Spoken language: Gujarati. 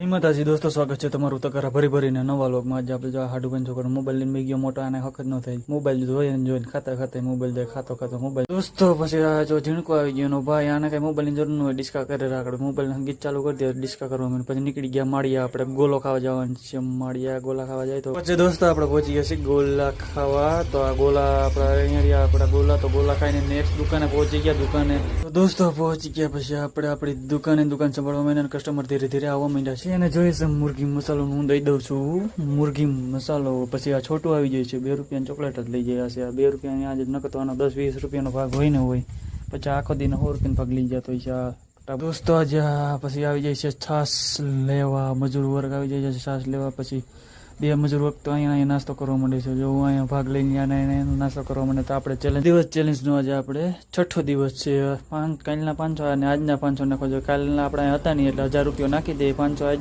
માતાજી દોસ્તો, સ્વાગત છે તમારું તકારા ભરી ભરીને નવા લોકમાં. આજે આપણે જો હાડુભાઈ છોકરો મોબાઈલ લઈને બે ગયો મોટો, આને હકત ન થાય. મોબાઈલ જોઈને ખાતા ખાતા મોબાઈલ દે, ખાતો ખાતો મોબાઈલ. દોસ્તો પછી આ જો ઝીણકો આવી ગયો એનો ભાઈ, આને કઈ મોબાઈલની જરૂર ન હોય, ડિસ્કા કરે રાખડે. મોબાઈલ ગીત ચાલુ કરી દે, ડિસ્કા કરવા માંડે. પછી નીકળી ગયા માળિયા, આપણે ગોલો ખાવા જવાનું છે. માળિયા ગોલા ખાવા જાય તો પછી દોસ્તો આપણે પહોંચી ગયા છીએ ગોલા ખાવા. તો આ ગોલા આપણા અહીંયા આપણા ગોલા, તો ગોલા ખાઈને નેક્સ્ટ દુકાને પહોંચી ગયા. દુકાને દોસ્તો પહોંચી ગયા પછી આપણે આપણી દુકાન સંભાળવા માંડ્યા. કસ્ટમર ધીરે ધીરે આવવા માંડ્યા છે. એને જોઈએ છે મુરગી મસાલો, હું દઈ દઉં છું મુરગી મસાલો. પછી આ છોટું આવી જાય છે, 2 રૂપિયાની ચોકલેટ જ લઈ જાય છે. આ 2 રૂપિયાની આજે નકતવાનો 10-20 રૂપિયાનો ભાગ હોય ને હોય, પછી આખો દિન 100 રૂપિયાનો ભાગ લઈ જતો હોય છે. દોસ્તો આજે પછી આવી જાય છે છાશ લેવા, મજૂર વર્ગ આવી જાય છે છાશ લેવા. પછી 2 મજૂર વર્ગ તો અહીંયા નાસ્તો કરવા માંડે છે. જો હું અહીંયા ભાગ લઈને આને નાસ્તો કરવા માંડે. તો આપણે ચેલેન્જનો આજે આપણે 6થો દિવસ છે. કાલના 500 અને આજના 500 નાખો. જો કાલના આપણે હતા નહીં એટલે 1000 રૂપિયા નાખી દે, 500